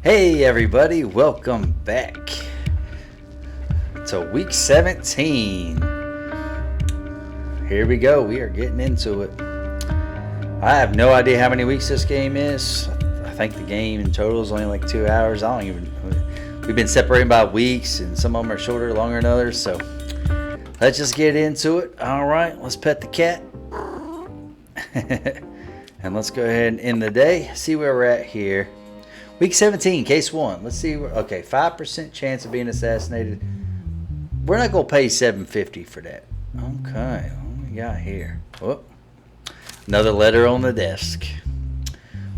Hey everybody, welcome back to week 17. Here we go, we are getting into it. I have no idea how many weeks this game is. I think the game in total is only like 2 hours. We've been separated by weeks, and some of them are shorter, longer than others. So let's just get into it. All right, let's pet the cat. And let's go ahead and end the day. See where we're at here. Week 17, case 1. Let's see. Okay, 5% chance of being assassinated. We're not going to pay $750 for that. Okay, what we got here? Oh, another letter on the desk.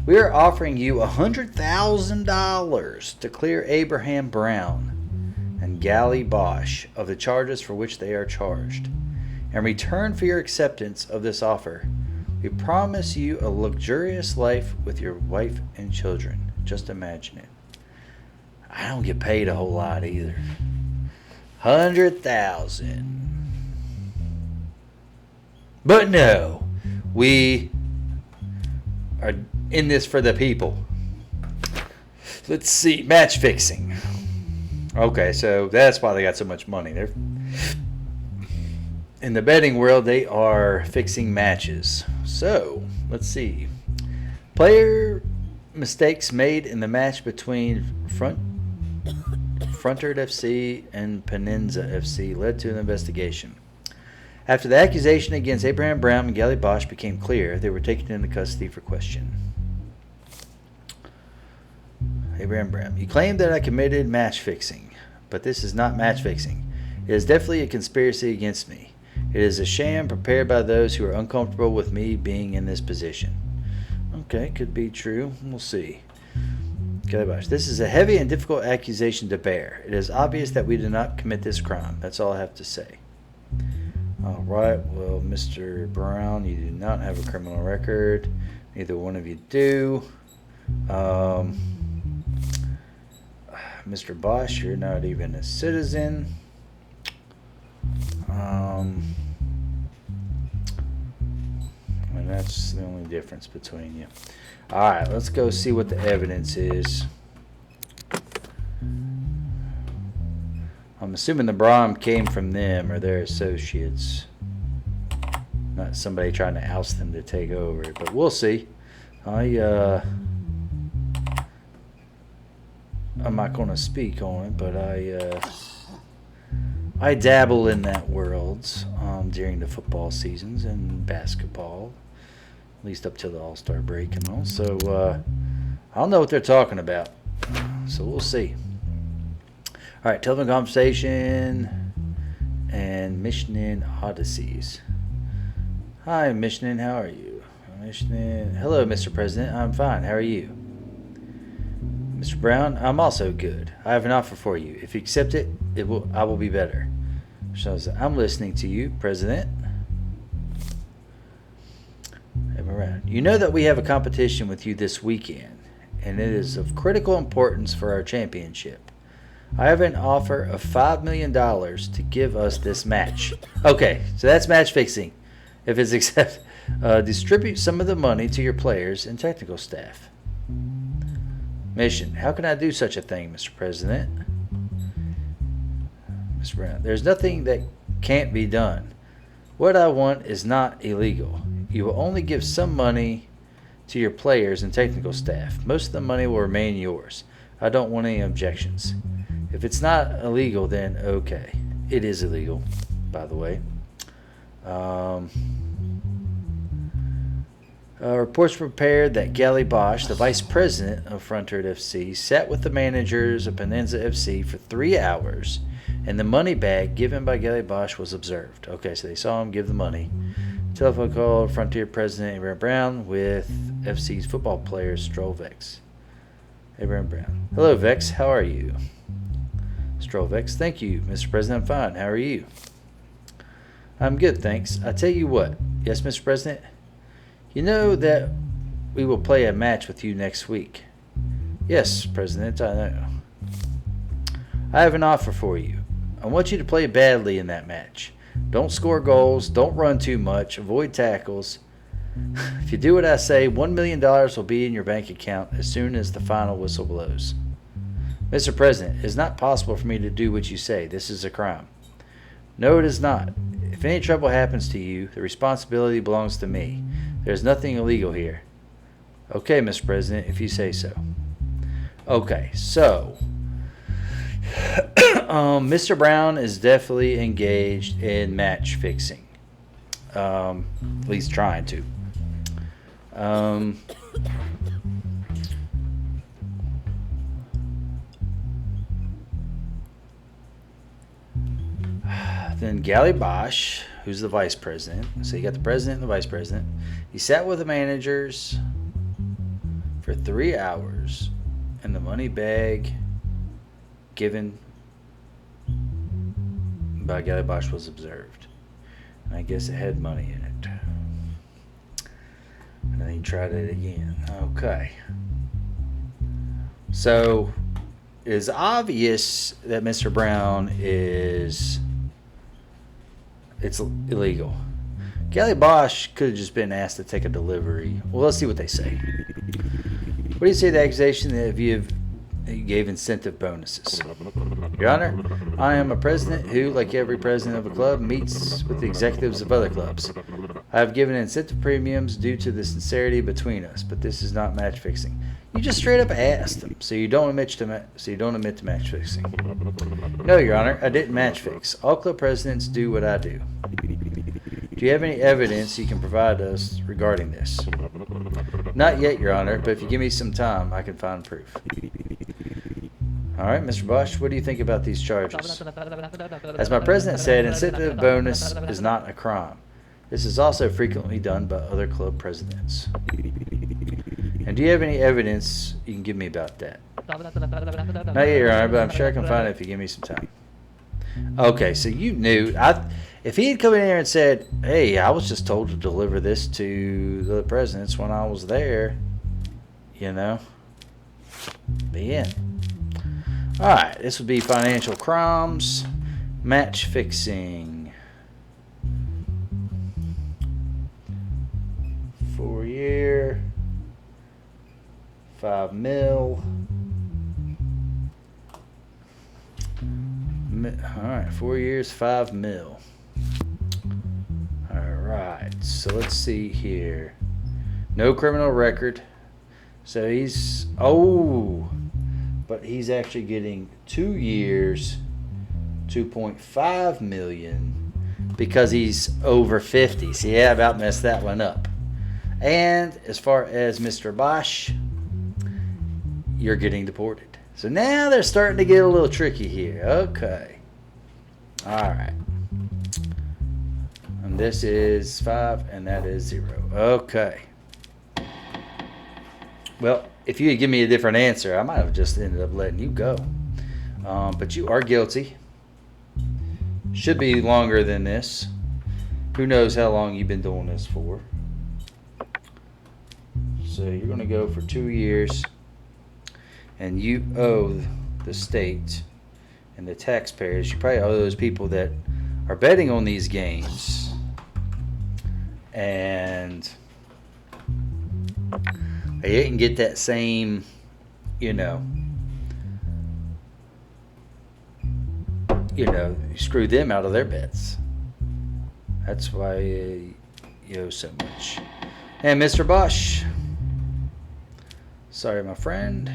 We are offering you $100,000 to clear Abraham Brown and Gally Bosch of the charges for which they are charged. In return for your acceptance of this offer, we promise you a luxurious life with your wife and children. Just imagine it. I don't get paid a whole lot either. $100,000. But no, we are in this for the people. Let's see, match fixing. Okay, so that's why they got so much money. They're in the betting world. They are fixing matches. So let's see. Player mistakes made in the match between Frontert FC and Penenza FC led to an investigation. After the accusation against Abraham Brown and Gally Bosch became clear, they were taken into custody for question. Abraham Brown, you claim that I committed match fixing, but this is not match fixing. It is definitely a conspiracy against me. It is a sham prepared by those who are uncomfortable with me being in this position. Okay, could be true. We'll see. This is a heavy and difficult accusation to bear. It is obvious that we did not commit this crime. That's all I have to say. All right. Well, Mr. Brown, you do not have a criminal record. Neither one of you do. Mr. Bosch, you're not even a citizen. And that's the only difference between you. All right, let's go see what the evidence is. I'm assuming the bomb came from them or their associates, not somebody trying to oust them to take over. But we'll see. I'm not going to speak on it, but I dabble in that world during the football seasons and basketball, at least up till the All-Star break and all. So I don't know what they're talking about. So we'll see. All right, telephone conversation and Michelin Odysseys. Hi, Michelin. How are you? Michelin. Hello, Mr. President. I'm fine. How are you? Mr. Brown, I'm also good. I have an offer for you. If you accept it, I will be better. So I'm listening to you, President. You know that we have a competition with you this weekend, and it is of critical importance for our championship. I have an offer of $5 million to give us this match. Okay, so that's match fixing. If it's accepted, distribute some of the money to your players and technical staff. Mission, how can I do such a thing, Mr. President? Mr. Brown, there's nothing that can't be done. What I want is not illegal. You will only give some money to your players and technical staff. Most of the money will remain yours. I don't want any objections. If it's not illegal, then okay. It is illegal, by the way. Reports prepared that Gally Bosch, the vice president of Frontert FC, sat with the managers of Penenza FC for 3 hours, and the money bag given by Gally Bosch was observed. Okay, so they saw him give the money. Telephone call Frontier president Abraham Brown with FC's football player Stroll Vex. Abraham Brown. Hello, Vex. How are you? Stroll Vex. Thank you, Mr. President. I'm fine. How are you? I'm good, thanks. I tell you what. Yes, Mr. President? You know that we will play a match with you next week. Yes, President, I know. I have an offer for you. I want you to play badly in that match. Don't score goals. Don't run too much. Avoid tackles. If you do what I say, $1 million will be in your bank account as soon as the final whistle blows. Mr. President, it is not possible for me to do what you say. This is a crime. No, it is not. If any trouble happens to you, the responsibility belongs to me. There's nothing illegal here. Okay, Mr. President, if you say so. Okay, so Mr. Brown is definitely engaged in match fixing. At least trying to. Then Gally Bosch, who's the vice president. So you got the president and the vice president. He sat with the managers for 3 hours, and the money bag given by Gally Bosch was observed. And I guess it had money in it. And then he tried it again. Okay. So it's obvious that Mr. Brown is... it's illegal. Gally Bosch could have just been asked to take a delivery. Well, let's see what they say. What do you say to the accusation that you gave incentive bonuses? Your Honor, I am a president who, like every president of a club, meets with the executives of other clubs. I have given incentive premiums due to the sincerity between us, but this is not match fixing. You just straight up asked them, so you don't admit to match fixing. No, Your Honor, I didn't match fix. All club presidents do what I do. Do you have any evidence you can provide us regarding this? Not yet, Your Honor, but if you give me some time, I can find proof. All right, Mr. Bosch, what do you think about these charges? As my president said, incentive bonus is not a crime. This is also frequently done by other club presidents. And do you have any evidence you can give me about that? Not yet, Your Honor, but I'm sure I can find it if you give me some time. Okay, so you knew. If he had come in here and said, hey, I was just told to deliver this to the presidents when I was there, you know, be in. All right, this would be financial crimes, match fixing. 4 year, 5 mil. All right, 4 years, 5 mil. All right, so let's see here. No criminal record. So he's, but he's actually getting 2 years, 2.5 million because he's over 50. See, I about messed that one up. And as far as Mr. Bosch, you're getting deported. So now they're starting to get a little tricky here. Okay. All right. And this is 5 and that is 0. Okay. Well, if you had given me a different answer, I might have just ended up letting you go. But you are guilty. Should be longer than this. Who knows how long you've been doing this for. So you're going to go for 2 years. And you owe the state and the taxpayers. You probably owe those people that are betting on these games. And they didn't get that same, you screw them out of their bets. That's why you owe so much. And Mr. Bosch, sorry, my friend.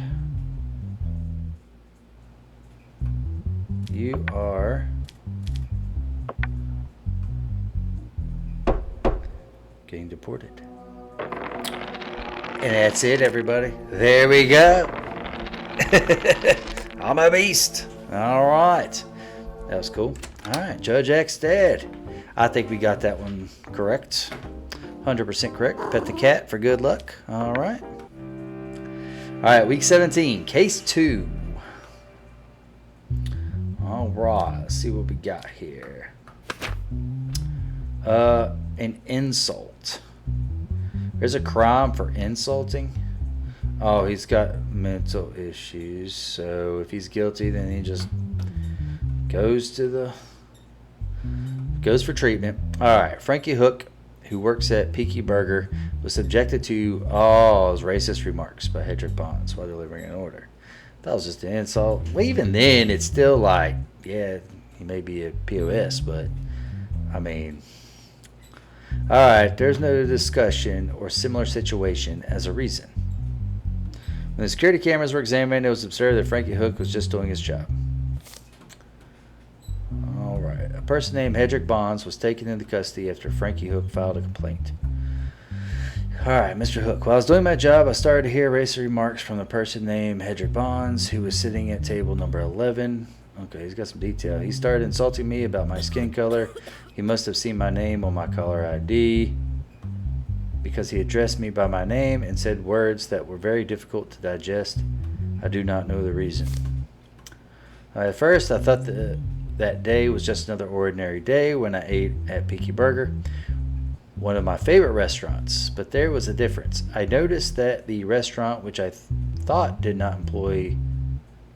You are getting deported. And that's it, everybody. There we go. I'm a beast. All right. That was cool. All right. Judge X dead. I think we got that one correct. 100% correct. Pet the cat for good luck. All right. All right. Week 17. Case 2. All right. Let's see what we got here. An insult. There's a crime for insulting. Oh, he's got mental issues. So if he's guilty, then he just goes for treatment. All right. Frankie Hook, who works at Peaky Burger, was subjected to his racist remarks by Hedrick Bonds while delivering an order. That was just an insult. Well, even then, it's still like, yeah, he may be a POS, but I mean, all right, there's no discussion or similar situation as a reason. When the security cameras were examined, it was observed that Frankie Hook was just doing his job. All right, a person named Hedrick Bonds was taken into custody after Frankie Hook filed a complaint. All right, Mr. Hook. While I was doing my job, I started to hear racist remarks from the person named Hedrick Bonds, who was sitting at table number 11. Okay, he's got some detail. He started insulting me about my skin color. He must have seen my name on my caller ID because he addressed me by my name and said words that were very difficult to digest. I do not know the reason. At first, I thought that day was just another ordinary day when I ate at Peaky Burger, one of my favorite restaurants, but there was a difference. I noticed that the restaurant, which I thought did not employ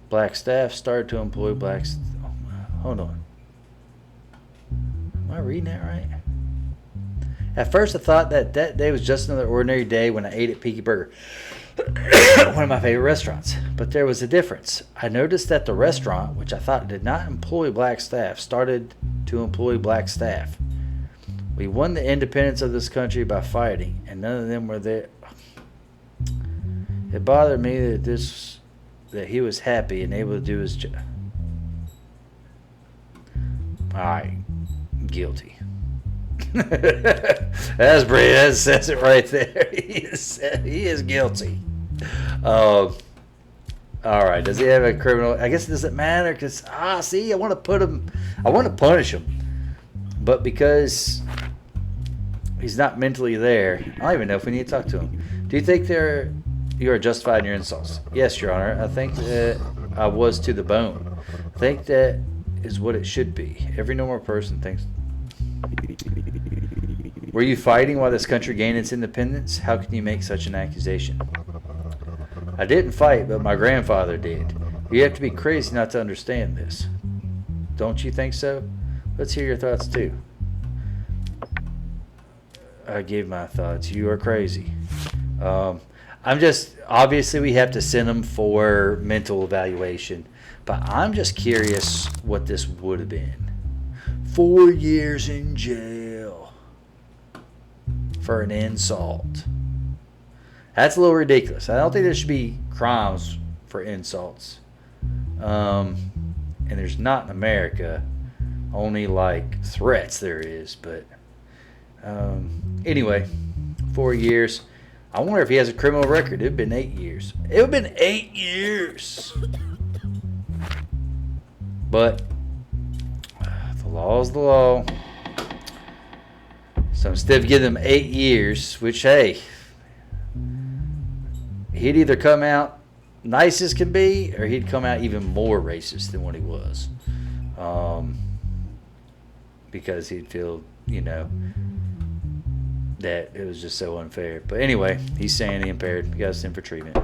black staff, started to employ black staff. Hold on. Am I reading that right? At first, I thought that day was just another ordinary day when I ate at Peaky Burger, one of my favorite restaurants, but there was a difference. I noticed that the restaurant, which I thought did not employ black staff, started to employ black staff. We won the independence of this country by fighting, and none of them were there. It bothered me that he was happy and able to do his job. All right, guilty. That's pretty. That says it right there. He is guilty. All right. Does he have a criminal? I guess it doesn't matter because see, I want to put him. I want to punish him, but because he's not mentally there, I don't even know if we need to talk to him. Do you think you are justified in your insults? Yes, Your Honor. I think that I was to the bone. I think that is what it should be. Every normal person thinks. Were you fighting while this country gained its independence? How can you make such an accusation? I didn't fight, but my grandfather did. You have to be crazy not to understand this. Don't you think so? Let's hear your thoughts too. I gave my thoughts. You are crazy. I'm just, obviously we have to send him for mental evaluation, but I'm just curious what this would have been. 4 years in jail for an insult. That's a little ridiculous. I don't think there should be crimes for insults. And there's not in America. Only like threats there is. But anyway, 4 years. I wonder if he has a criminal record. It would have been 8 years. It would have been 8 years. But the law's the law. So instead of giving him 8 years, which, hey, he'd either come out nice as can be, or he'd come out even more racist than what he was. Because he'd feel, that it was just so unfair. But anyway, he's sanity impaired. We got to send for treatment.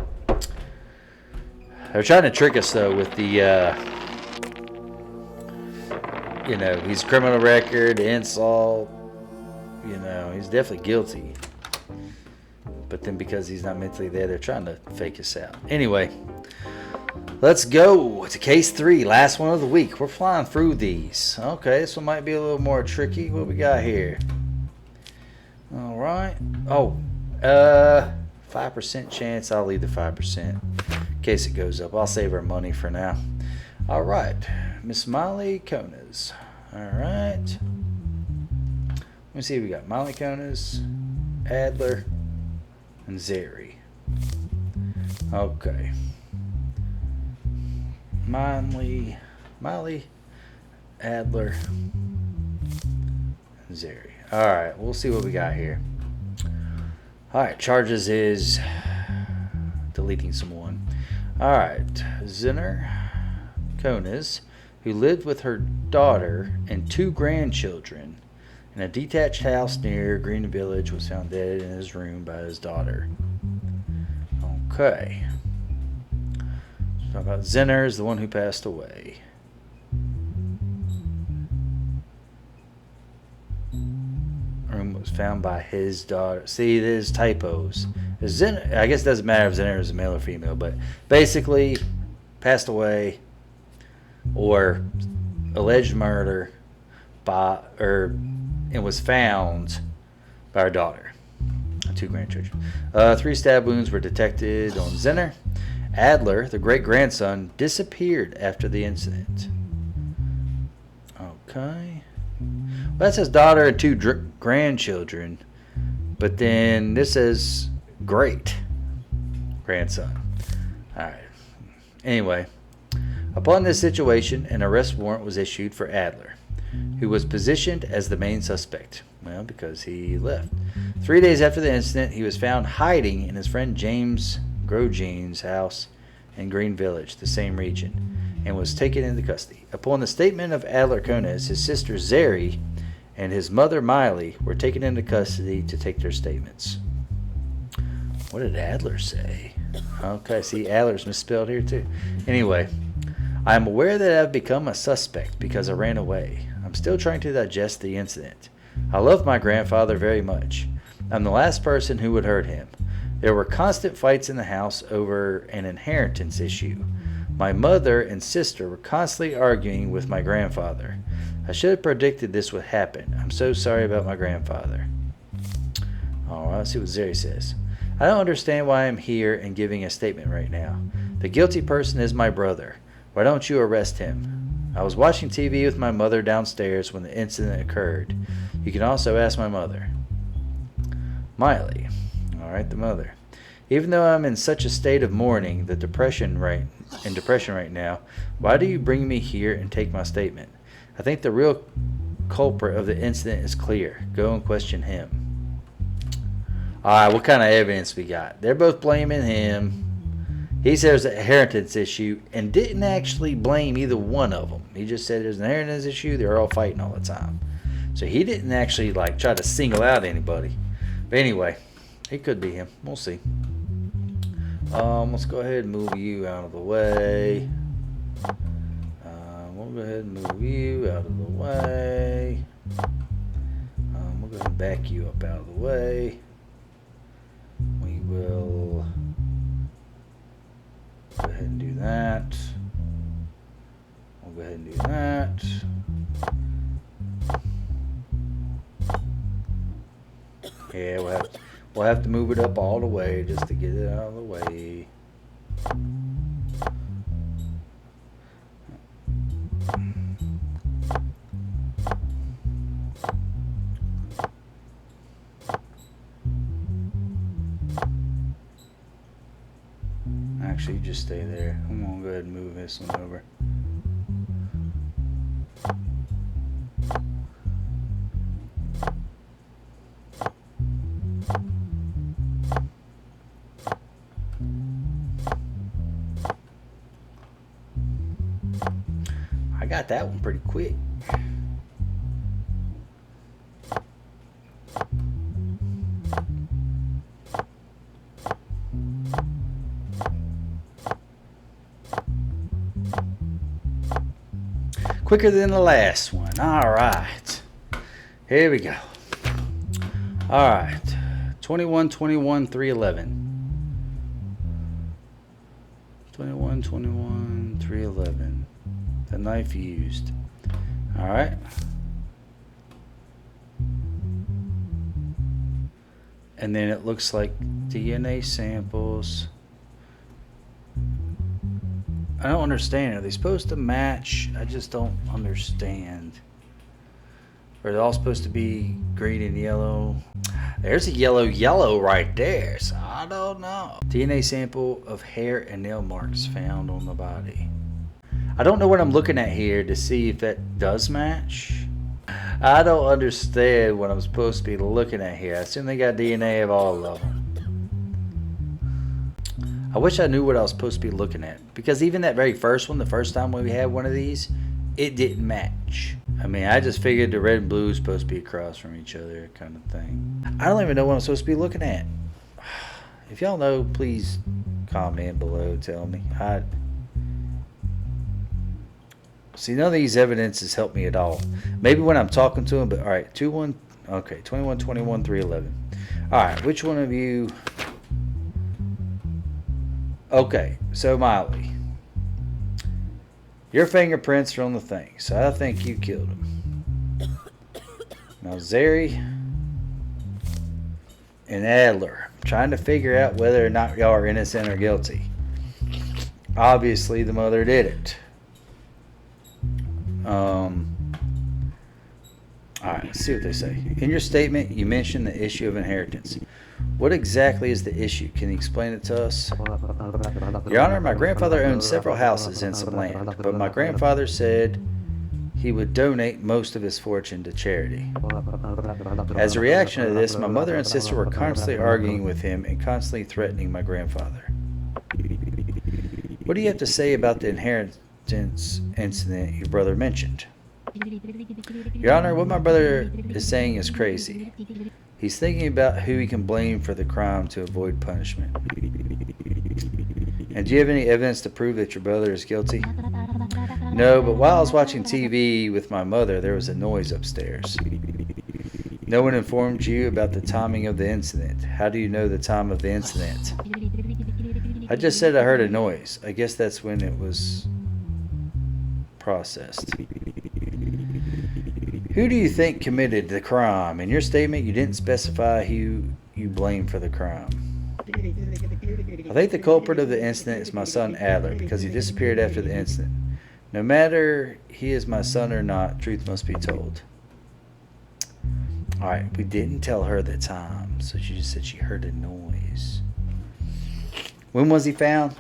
They're trying to trick us, though, with the, his criminal record, insult. He's definitely guilty. But then because he's not mentally there, they're trying to fake us out. Anyway, let's go to case 3, last one of the week. We're flying through these. Okay, this one might be a little more tricky. What we got here? All right. 5% chance. I'll leave the 5% in case it goes up. I'll save our money for now. All right. Miss Molly Konas. All right. Let me see if we got Molly Konas, Adler, and Zeri. Okay. Molly, Adler, and Zeri. All right, we'll see what we got here. All right, charges is deleting someone. All right, Zinner Konas, who lived with her daughter and 2 grandchildren in a detached house near Green Village, was found dead in his room by his daughter. Okay. Let's talk about Zinner is the one who passed away. Room was found by his daughter. See, there's typos. Zinner, I guess it doesn't matter if Zinner is a male or female, but basically passed away or alleged murder and was found by her daughter. 2 grandchildren. 3 stab wounds were detected on Zinner. Adler, the great-grandson, disappeared after the incident. Okay. Well, that says daughter and 2 grandchildren. But then this says great-grandson. Alright. Anyway. Upon this situation, an arrest warrant was issued for Adler, who was positioned as the main suspect. Well, because he left. 3 days after the incident, he was found hiding in his friend James Grogene's house in Green Village, the same region, and was taken into custody. Upon the statement of Adler Kones, his sister Zeri and his mother Miley were taken into custody to take their statements. What did Adler say? Okay, see, Adler's misspelled here too. Anyway, I am aware that I have become a suspect because I ran away. I'm still trying to digest the incident. I love my grandfather very much. I'm the last person who would hurt him. There were constant fights in the house over an inheritance issue. My mother and sister were constantly arguing with my grandfather. I should have predicted this would happen. I'm so sorry about my grandfather. Alright, let's see what Zeri says. I don't understand why I'm here and giving a statement right now. The guilty person is my brother. Why don't you arrest him? I was watching TV with my mother downstairs when the incident occurred. You can also ask my mother. Miley. Alright, the mother. Even though I'm in such a state of mourning, depression right now, why do you bring me here and take my statement? I think the real culprit of the incident is clear. Go and question him. Alright, what kind of evidence we got? They're both blaming him. He says there's an inheritance issue and didn't actually blame either one of them. He just said there's an inheritance issue. They're all fighting all the time. So he didn't actually try to single out anybody. But anyway, it could be him. We'll see. Let's go ahead and move you out of the way. We'll go ahead and move you out of the way. We'll go ahead and back you up out of the way. We will go ahead and do that. We'll go ahead and do that. Yeah, we'll have to move it up all the way just to get it out of the way. Actually, you just stay there. I'm gonna go ahead and move this one over. I got that one pretty quick. Quicker than the last one. All right. Here we go. All right. 21-21-311. 21-21-311. The knife used. All right. And then it looks like DNA samples. I don't understand. Are they supposed to match? I just don't understand. Are they all supposed to be green and yellow? There's a yellow right there. So I don't know. DNA sample of hair and nail marks found on the body. I don't know what I'm looking at here to see if that does match. I don't understand what I'm supposed to be looking at here. I assume they got DNA of all of them. I wish I knew what I was supposed to be looking at. Because even that very first one, the first time when we had one of these, it didn't match. I mean, I just figured the red and blue is supposed to be across from each other kind of thing. I don't even know what I'm supposed to be looking at. If y'all know, please comment below, tell me. See, none of these evidences help me at all. Maybe when I'm talking to them, but alright, 21-21-311. Alright, which one of you... Okay, so Miley. Your fingerprints are on the thing, so I think you killed him. Now, Zeri and Adler, I'm trying to figure out whether or not y'all are innocent or guilty. Obviously, the mother did it. Alright, let's see what they say. In your statement, you mentioned the issue of inheritance. What exactly is the issue? Can you explain it to us? Your Honor, my grandfather owned several houses and some land, but my grandfather said he would donate most of his fortune to charity. As a reaction to this, my mother and sister were constantly arguing with him and constantly threatening my grandfather. What do you have to say about the inheritance incident your brother mentioned? Your Honor, what my brother is saying is crazy. He's thinking about who he can blame for the crime to avoid punishment. And do you have any evidence to prove that your brother is guilty? No, but while I was watching TV with my mother, there was a noise upstairs. No one informed you about the timing of the incident. How do you know the time of the incident? I just said I heard a noise. I guess that's when it was processed. Who do you think committed the crime? In your statement, you didn't specify who you blame for the crime. I think the culprit of the incident is my son Adler because he disappeared after the incident. No matter he is my son or not, truth must be told. Alright, we didn't tell her the time, so she just said she heard a noise. When was he found?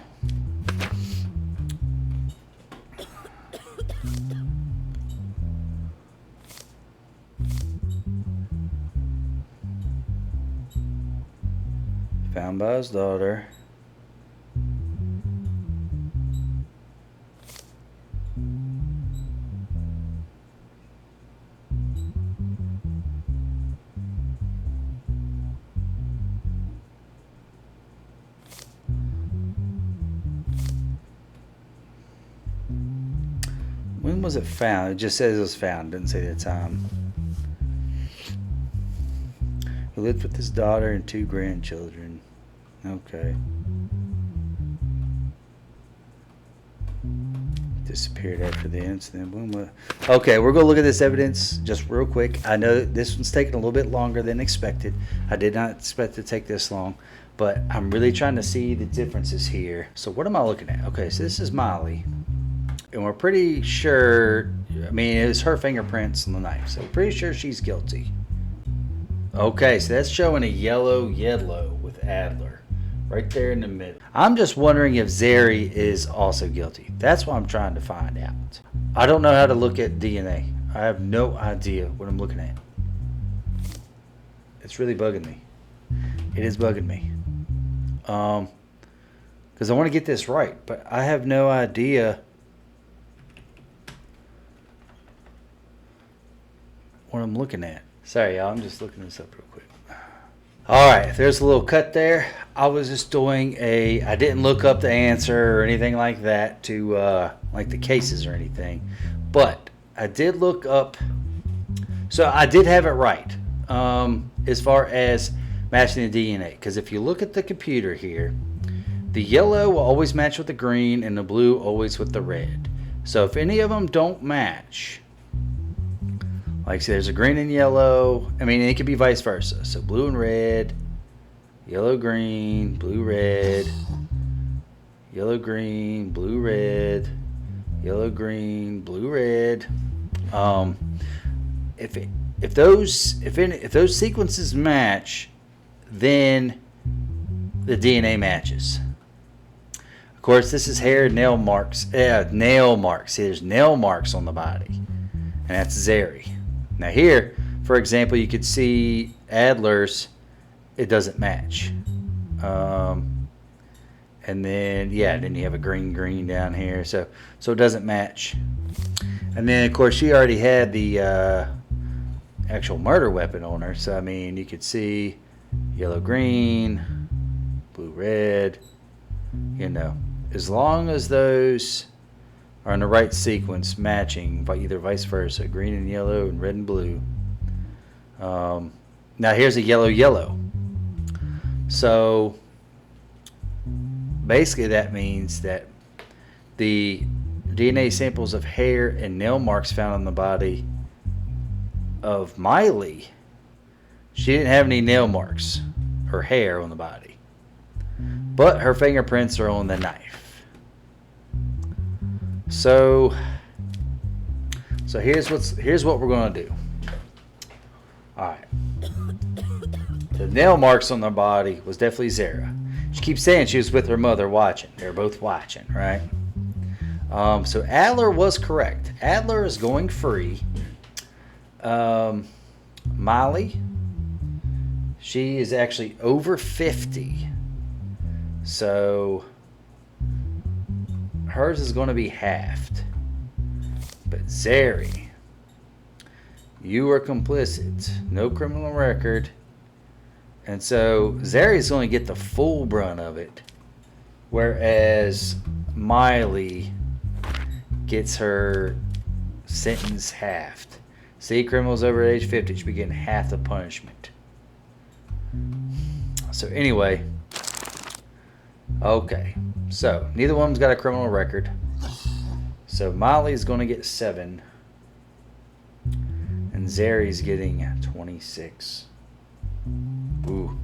Found by his daughter. When was it found? It just says it was found. It didn't say the time. He lived with his daughter and 2 grandchildren. Okay. Disappeared after the incident. Okay, we're going to look at this evidence just real quick. I know this one's taking a little bit longer than expected. I did not expect it to take this long, but I'm really trying to see the differences here. So what am I looking at? Okay, so this is Molly. And we're pretty sure, I mean, it was her fingerprints on the knife, so we're pretty sure she's guilty. Okay, so that's showing a yellow with Adler right there in the middle. I'm just wondering if Zeri is also guilty. That's what I'm trying to find out. I don't know how to look at DNA. I have no idea what I'm looking at. It's really bugging me. It is bugging me. Because I want to get this right, but I have no idea what I'm looking at. Sorry, y'all. I'm just looking this up real quick. All right. There's a little cut there. I was just doing I didn't look up the answer or anything like that to, like the cases or anything. But I did look up. So I did have it right as far as matching the DNA. Because if you look at the computer here, the yellow will always match with the green and the blue always with the red. So if any of them don't match, like, say there's a green and yellow. I mean, it could be vice versa. So blue and red, yellow, green, blue, red, yellow, green, blue, red, yellow, green, blue, red. If those sequences match, then the DNA matches. Of course, this is hair and nail marks. Nail marks. See, there's nail marks on the body, and that's Zeri. Now here, for example, you could see Adler's, it doesn't match. And then, yeah, then you have a green down here. So it doesn't match. And then, of course, she already had the actual murder weapon on her. So, I mean, you could see yellow-green, blue-red, you know. As long as those are in the right sequence, matching, but either vice versa, green and yellow and red and blue. Now here's a yellow. So basically that means that the DNA samples of hair and nail marks found on the body of Miley. She didn't have any nail marks or hair on the body, but her fingerprints are on the knife. So here's what we're going to do. All right. The nail marks on the body was definitely Zara. She keeps saying she was with her mother watching. They're both watching, right? So Adler was correct. Adler is going free. Miley, she is actually over 50. So hers is going to be halved. But Zari, you are complicit. No criminal record. And so Zari's going to get the full brunt of it. Whereas Miley gets her sentence halved. See, criminals over age 50 should be getting half the punishment. So anyway, okay. So neither one of them's got a criminal record. So Miley's going to get 7. And Zari's getting 26. Ooh.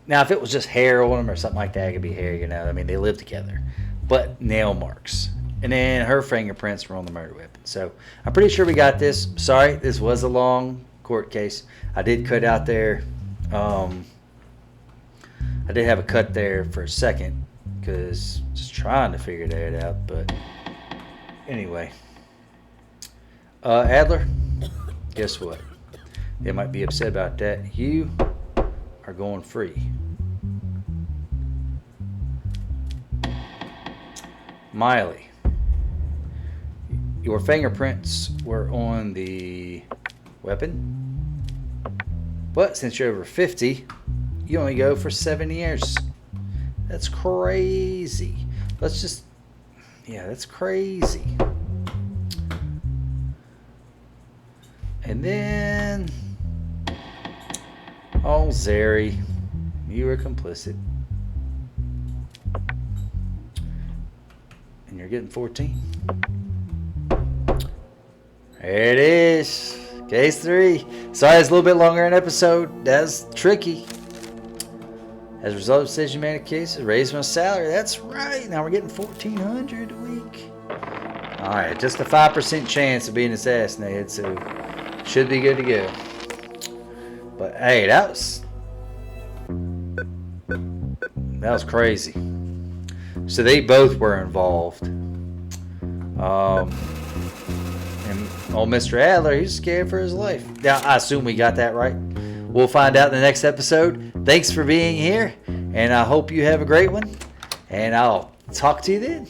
Now, if it was just hair on them or something like that, it could be hair, you know. I mean, they live together. But nail marks. And then her fingerprints were on the murder weapon. So I'm pretty sure we got this. Sorry, this was a long court case. I did cut out there. I did have a cut there for a second because just trying to figure that out. But anyway. Adler, guess what? They might be upset about that. You are going free. Miley, your fingerprints were on the weapon, but since you're over 50, you only go for 7 years. That's crazy. That's crazy. And then, oh, Zari, you were complicit. And you're getting 14. There it is. Case 3. Sorry, it's a little bit longer an episode. That's tricky. As a result of decision made cases, raised my salary. That's right. Now we're getting $1,400 a week. All right, just a 5% chance of being assassinated, so should be good to go. But hey, that was crazy. So they both were involved. And old Mr. Adler, he's scared for his life. Now, I assume we got that right. We'll find out in the next episode. Thanks for being here, and I hope you have a great one. And I'll talk to you then.